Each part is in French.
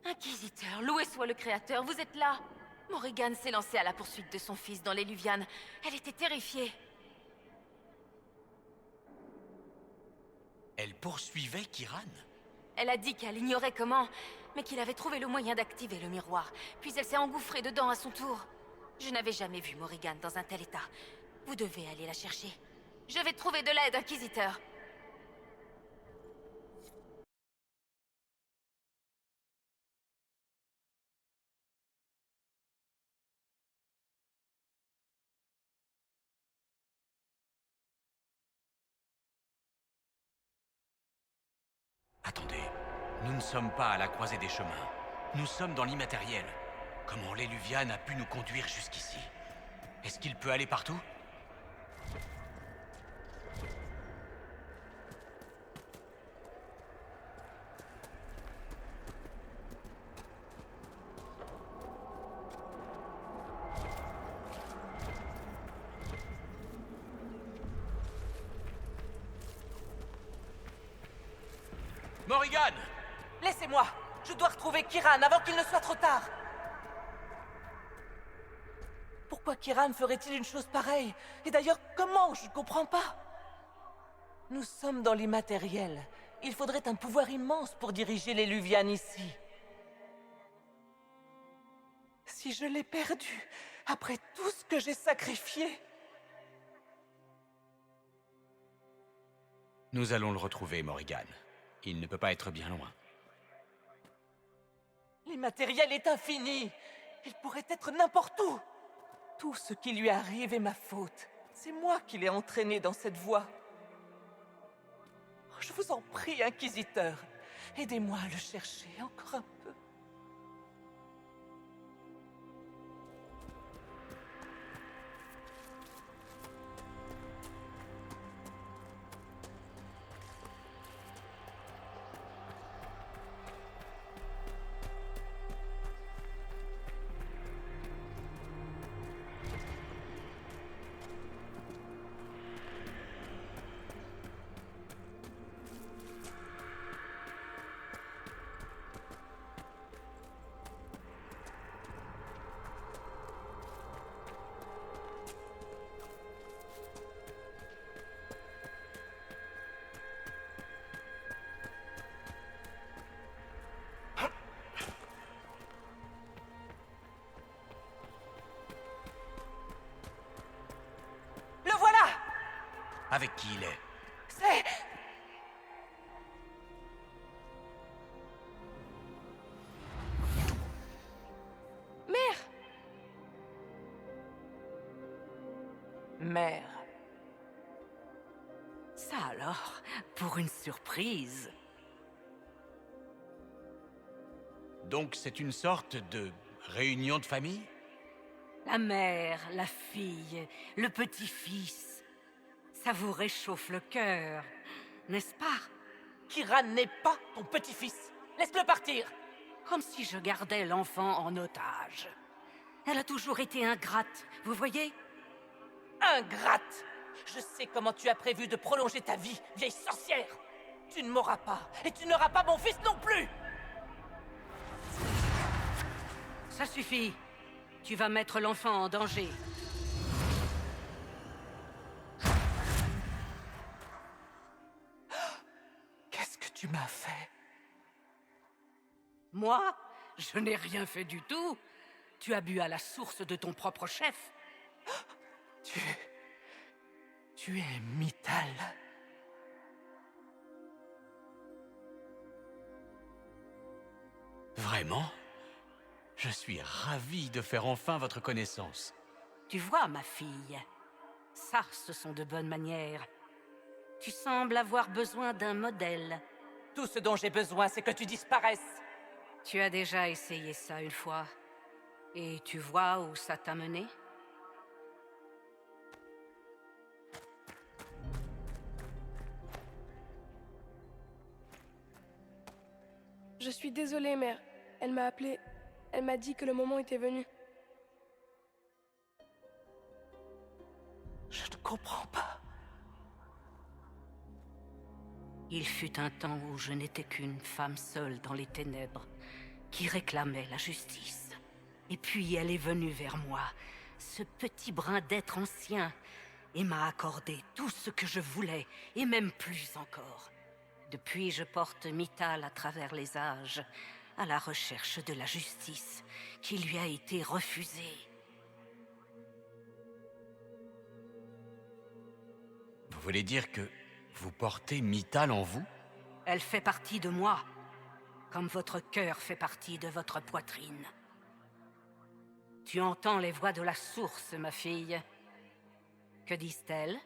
Inquisiteur, loué soit le Créateur, vous êtes là! Morrigan s'est lancée à la poursuite de son fils dans les Luvianes. Elle était terrifiée. Elle poursuivait Kiran? Elle a dit qu'elle ignorait comment, mais qu'il avait trouvé le moyen d'activer le miroir. Puis elle s'est engouffrée dedans à son tour. Je n'avais jamais vu Morrigan dans un tel état. Vous devez aller la chercher. Je vais trouver de l'aide, Inquisiteur. Attendez, nous ne sommes pas à la croisée des chemins. Nous sommes dans l'immatériel. Comment l'Eluvian a pu nous conduire jusqu'ici? Est-ce qu'il peut aller partout? Morrigan! Laissez-moi! Je dois retrouver Kiran avant qu'il ne soit trop tard! Pourquoi Kiran ferait-il une chose pareille? Et d'ailleurs, comment? Je ne comprends pas. Nous sommes dans l'immatériel. Il faudrait un pouvoir immense pour diriger les Luvianes ici. Si je l'ai perdu, après tout ce que j'ai sacrifié... Nous allons le retrouver, Morrigan. Il ne peut pas être bien loin. L'immatériel est infini. Il pourrait être n'importe où. Tout ce qui lui arrive est ma faute. C'est moi qui l'ai entraîné dans cette voie. Oh, je vous en prie, Inquisiteur. Aidez-moi à le chercher encore un peu. Le voilà! Avec qui il est? C'est... Mère! Mère. Ça alors, pour une surprise. Donc c'est une sorte de réunion de famille? La mère, la fille, le petit-fils. Ça vous réchauffe le cœur, n'est-ce pas? Kiran n'est pas ton petit-fils. Laisse-le partir. Comme si je gardais l'enfant en otage. Elle a toujours été ingrate, vous voyez? Ingrate! Je sais comment tu as prévu de prolonger ta vie, vieille sorcière! Tu ne m'auras pas, et tu n'auras pas mon fils non plus! Ça suffit. Tu vas mettre l'enfant en danger. Qu'est-ce que tu m'as fait? Moi? Je n'ai rien fait du tout. Tu as bu à la source de ton propre chef. Tu es Mythal. Vraiment? Je suis ravi de faire enfin votre connaissance. Tu vois, ma fille, ça, ce sont de bonnes manières. Tu sembles avoir besoin d'un modèle. Tout ce dont j'ai besoin, c'est que tu disparaisses. Tu as déjà essayé ça une fois. Et tu vois où ça t'a mené? Je suis désolée, mère. Elle m'a appelée. Elle m'a dit que le moment était venu. Je ne comprends pas. Il fut un temps où je n'étais qu'une femme seule dans les ténèbres. qui réclamait la justice. Et puis elle est venue vers moi, ce petit brin d'être ancien, et m'a accordé tout ce que je voulais, et même plus encore. Depuis, je porte Mythal à travers les âges, à la recherche de la justice qui lui a été refusée. Vous voulez dire que vous portez Mythal en vous? Elle fait partie de moi, comme votre cœur fait partie de votre poitrine. Tu entends les voix de la source, ma fille. Que disent-elles?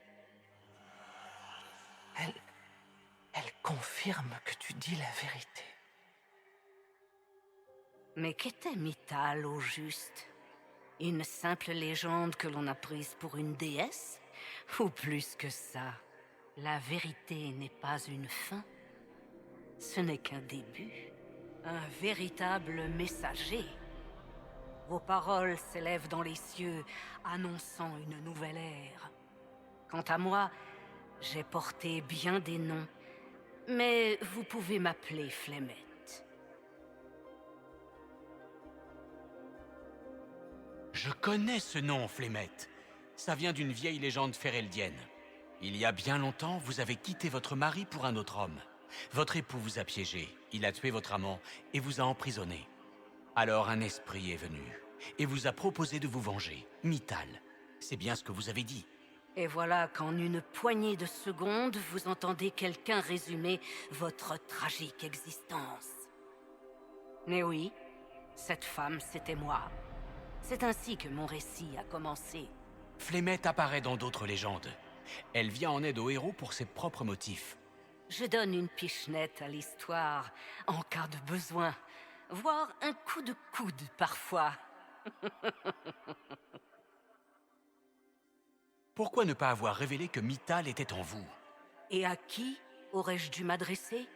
Elle confirme que tu dis la vérité. Mais qu'était Mythal au juste? Une simple légende que l'on a prise pour une déesse? Ou plus que ça? La vérité n'est pas une fin. Ce n'est qu'un début. Un véritable messager. Vos paroles s'élèvent dans les cieux, annonçant une nouvelle ère. Quant à moi, j'ai porté bien des noms, mais vous pouvez m'appeler Flemeth. Je connais ce nom, Flemeth. Ça vient d'une vieille légende féreldienne. Il y a bien longtemps, vous avez quitté votre mari pour un autre homme. Votre époux vous a piégé, il a tué votre amant et vous a emprisonné. Alors un esprit est venu et vous a proposé de vous venger. Mythal, c'est bien ce que vous avez dit. Et voilà qu'en une poignée de secondes, vous entendez quelqu'un résumer votre tragique existence. Mais oui, cette femme, c'était moi. C'est ainsi que mon récit a commencé. Flemeth apparaît dans d'autres légendes. Elle vient en aide aux héros pour ses propres motifs. Je donne une pichenette à l'histoire, en cas de besoin, voire un coup de coude parfois. Pourquoi ne pas avoir révélé que Mythal était en vous? Et à qui aurais-je dû m'adresser?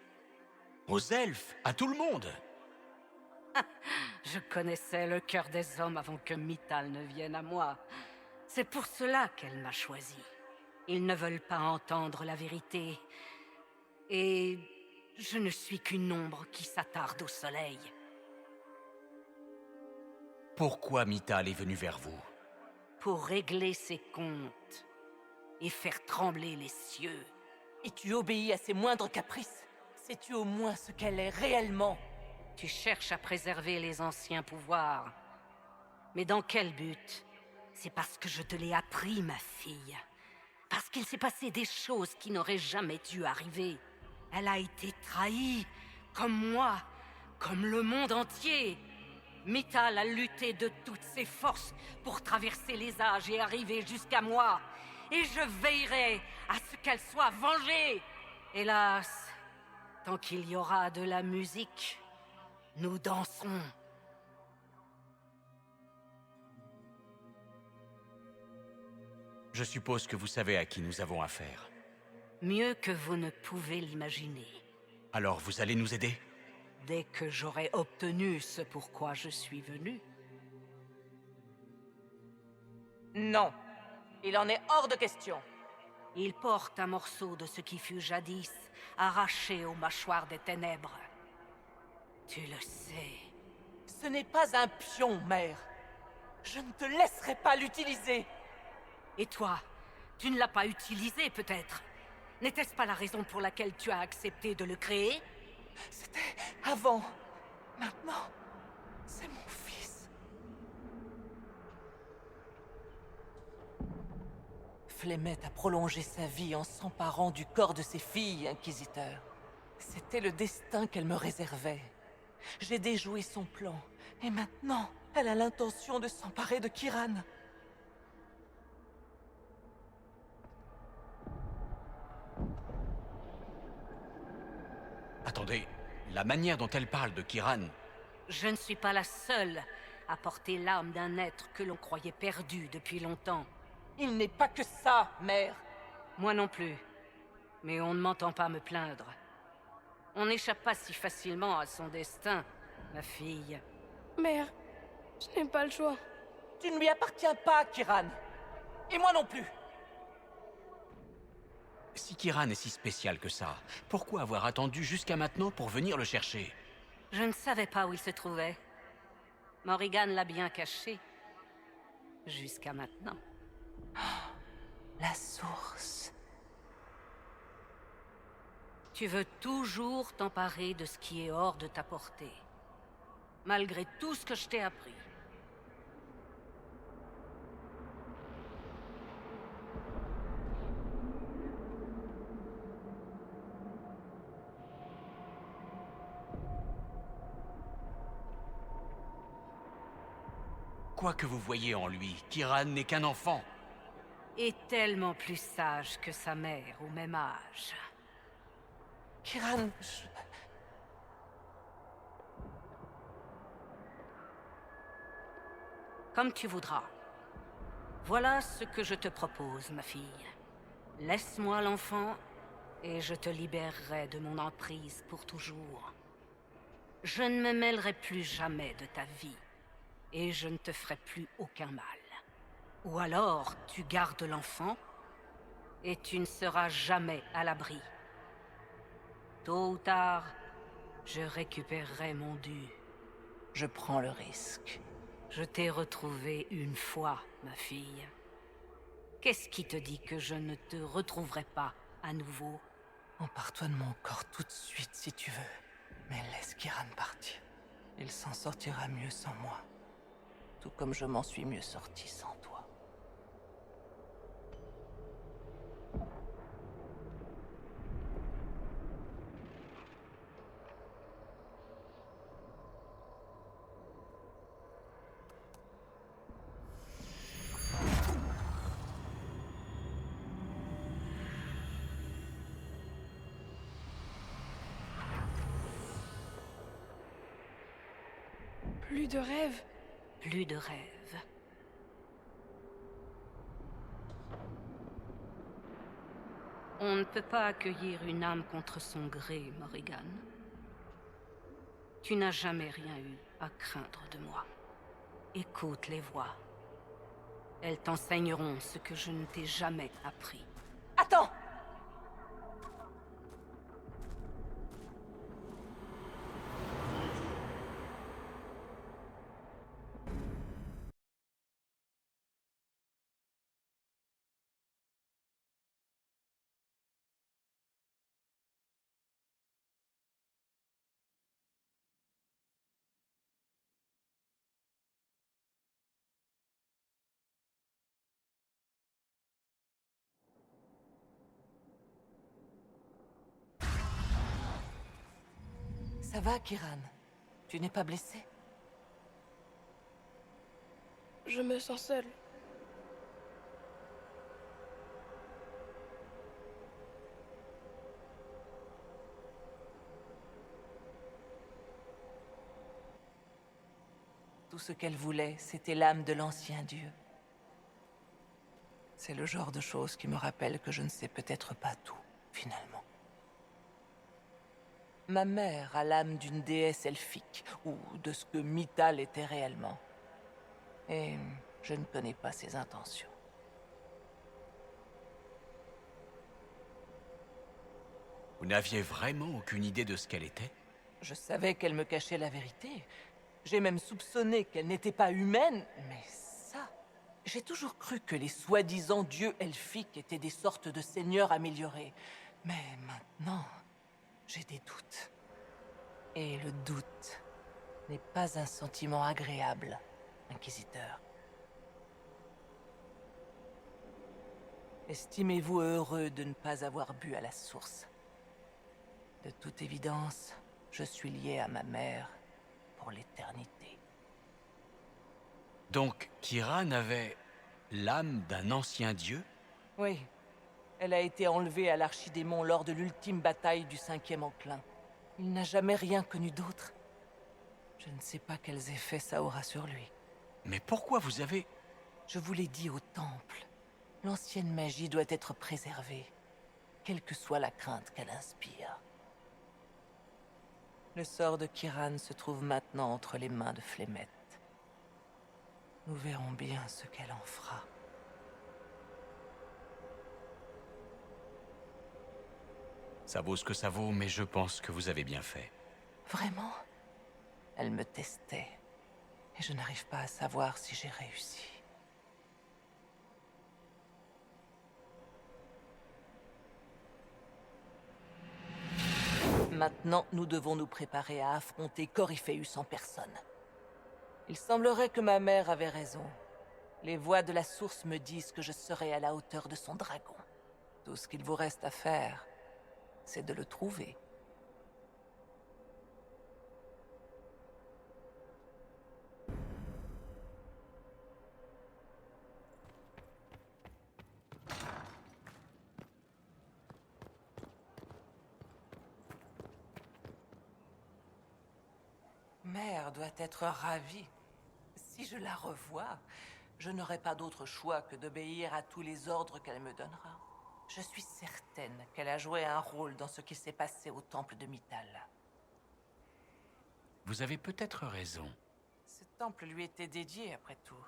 Aux elfes, à tout le monde. Je connaissais le cœur des hommes avant que Mythal ne vienne à moi. C'est pour cela qu'elle m'a choisi. Ils ne veulent pas entendre la vérité. Et je ne suis qu'une ombre qui s'attarde au soleil. Pourquoi Mythal est venue vers vous? Pour régler ses comptes et faire trembler les cieux. Et tu obéis à ses moindres caprices. Sais-tu au moins ce qu'elle est réellement? Tu cherches à préserver les anciens pouvoirs. Mais dans quel but? C'est parce que je te l'ai appris, ma fille. Parce qu'il s'est passé des choses qui n'auraient jamais dû arriver. Elle a été trahie, comme moi, comme le monde entier. Mythal a lutté de toutes ses forces pour traverser les âges et arriver jusqu'à moi. Et je veillerai à ce qu'elle soit vengée. Hélas, tant qu'il y aura de la musique, nous danserons. Je suppose que vous savez à qui nous avons affaire. Mieux que vous ne pouvez l'imaginer. Alors vous allez nous aider? Dès que j'aurai obtenu ce pourquoi je suis venu. Non. Il en est hors de question. Il porte un morceau de ce qui fut jadis arraché aux mâchoires des ténèbres. Tu le sais. Ce n'est pas un pion, mère. Je ne te laisserai pas l'utiliser. Et toi, tu ne l'as pas utilisé peut-être? N'était-ce pas la raison pour laquelle tu as accepté de le créer? C'était avant. Maintenant, c'est mon fils. Flemeth a prolongé sa vie en s'emparant du corps de ses filles, Inquisiteur. C'était le destin qu'elle me réservait. J'ai déjoué son plan, et maintenant, elle a l'intention de s'emparer de Kiran. Attendez, la manière dont elle parle de Kiran... Je ne suis pas la seule à porter l'âme d'un être que l'on croyait perdu depuis longtemps. Il n'est pas que ça, mère. Moi non plus. Mais on ne m'entend pas me plaindre. On n'échappe pas si facilement à son destin, ma fille. Mère, je n'ai pas le choix. Tu ne lui appartiens pas, Kiran. Et moi non plus. Si Kiran est si spécial que ça, pourquoi avoir attendu jusqu'à maintenant pour venir le chercher? Je ne savais pas où il se trouvait. Morrigan l'a bien caché. Jusqu'à maintenant. La source. Tu veux toujours t'emparer de ce qui est hors de ta portée. Malgré tout ce que je t'ai appris. Quoi que vous voyez en lui, Kiran n'est qu'un enfant. Et tellement plus sage que sa mère au même âge. Kiran, Comme tu voudras. Voilà ce que je te propose, ma fille. Laisse-moi l'enfant, et je te libérerai de mon emprise pour toujours. Je ne me mêlerai plus jamais de ta vie, et je ne te ferai plus aucun mal. Ou alors, tu gardes l'enfant, et tu ne seras jamais à l'abri. Tôt ou tard, je récupérerai mon dû. je prends le risque. Je t'ai retrouvée une fois, ma fille. Qu'est-ce qui te dit que je ne te retrouverai pas à nouveau? Empare-toi de mon corps tout de suite si tu veux. Mais laisse Kiran partir. Il s'en sortira mieux sans moi. Tout comme je m'en suis mieux sorti sans toi. Plus de rêves. Plus de rêves. On ne peut pas accueillir une âme contre son gré, Morrigan. Tu n'as jamais rien eu à craindre de moi. Écoute les voix. Elles t'enseigneront ce que je ne t'ai jamais appris. Attends! Ça va, Kiran? Tu n'es pas blessé? Je me sens seule. Tout ce qu'elle voulait, c'était l'âme de l'ancien dieu. C'est le genre de choses qui me rappelle que je ne sais peut-être pas tout, finalement. Ma mère a l'âme d'une déesse elfique, ou de ce que Mythal était réellement. Et je ne connais pas ses intentions. Vous n'aviez vraiment aucune idée de ce qu'elle était? Je savais qu'elle me cachait la vérité. J'ai même soupçonné qu'elle n'était pas humaine, mais ça... J'ai toujours cru que les soi-disant dieux elfiques étaient des sortes de seigneurs améliorés. Mais maintenant, j'ai des doutes. Et le doute n'est pas un sentiment agréable, Inquisiteur. Estimez-vous heureux de ne pas avoir bu à la source. De toute évidence, je suis lié à ma mère pour l'éternité. Donc, Kiran avait l'âme d'un ancien dieu? Oui, elle a été enlevée à l'Archidémon lors de l'ultime bataille du 5e enclin. Il n'a jamais rien connu d'autre. Je ne sais pas quels effets ça aura sur lui. Mais pourquoi vous avez... Je vous l'ai dit au temple. L'ancienne magie doit être préservée, quelle que soit la crainte qu'elle inspire. Le sort de Kiran se trouve maintenant entre les mains de Flemeth. Nous verrons bien ce qu'elle en fera. Ça vaut ce que ça vaut, mais je pense que vous avez bien fait. Vraiment? Elle me testait. Et je n'arrive pas à savoir si j'ai réussi. Maintenant, nous devons nous préparer à affronter Corypheus en personne. Il semblerait que ma mère avait raison. Les voix de la source me disent que je serai à la hauteur de son dragon. Tout ce qu'il vous reste à faire, c'est de le trouver. Mère doit être ravie. Si je la revois, je n'aurai pas d'autre choix que d'obéir à tous les ordres qu'elle me donnera. Je suis certaine qu'elle a joué un rôle dans ce qui s'est passé au temple de Mythal. Vous avez peut-être raison. Ce temple lui était dédié, après tout.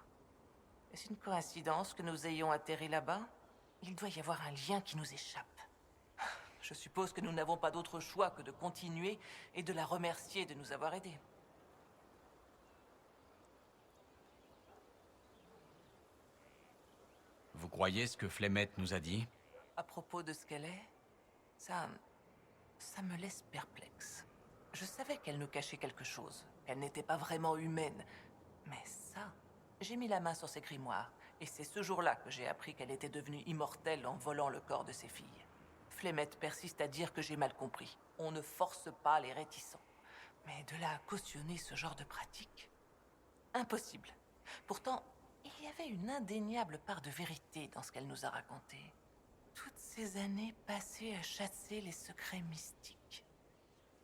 Est-ce une coïncidence que nous ayons atterri là-bas? Il doit y avoir un lien qui nous échappe. Je suppose que nous n'avons pas d'autre choix que de continuer et de la remercier de nous avoir aidés. Vous croyez ce que Flemeth nous a dit? À propos de ce qu'elle est, ça me laisse perplexe. Je savais qu'elle nous cachait quelque chose, qu'elle n'était pas vraiment humaine. Mais ça, j'ai mis la main sur ses grimoires, et c'est ce jour-là que j'ai appris qu'elle était devenue immortelle en volant le corps de ses filles. Flemeth persiste à dire que j'ai mal compris. On ne force pas les réticents. Mais de là à cautionner ce genre de pratique? Impossible. Pourtant, il y avait une indéniable part de vérité dans ce qu'elle nous a raconté. Toutes ces années passées à chasser les secrets mystiques.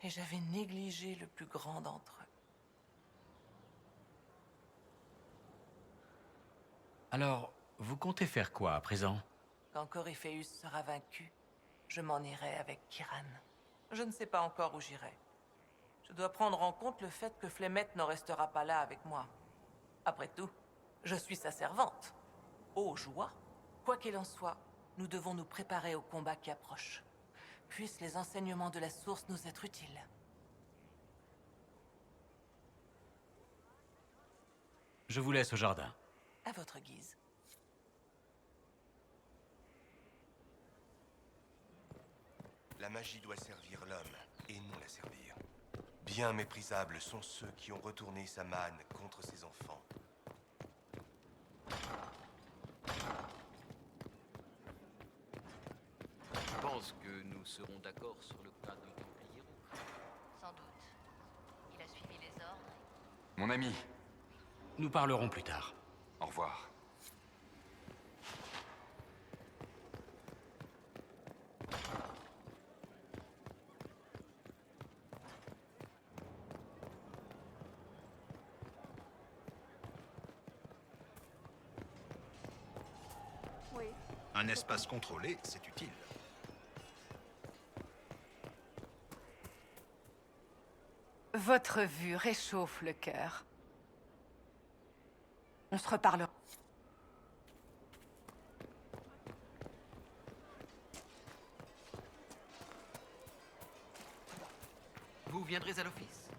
Et j'avais négligé le plus grand d'entre eux. Alors, vous comptez faire quoi à présent? Quand Corypheus sera vaincu, je m'en irai avec Kiran. Je ne sais pas encore où j'irai. Je dois prendre en compte le fait que Flemeth n'en restera pas là avec moi. Après tout, je suis sa servante. Oh joie! Quoi qu'il en soit, nous devons nous préparer au combat qui approche. Puissent les enseignements de la source nous être utiles. Je vous laisse au jardin. À votre guise. La magie doit servir l'homme, et non la servir. Bien méprisables sont ceux qui ont retourné sa manne contre ses enfants. Je pense que nous serons d'accord sur le cas du Templier Rouge. Sans doute. Il a suivi les ordres. Mon ami, Nous parlerons plus tard. au revoir. Oui. Un espace contrôlé, c'est utile. Votre vue réchauffe le cœur. On se reparlera. Vous viendrez à l'office.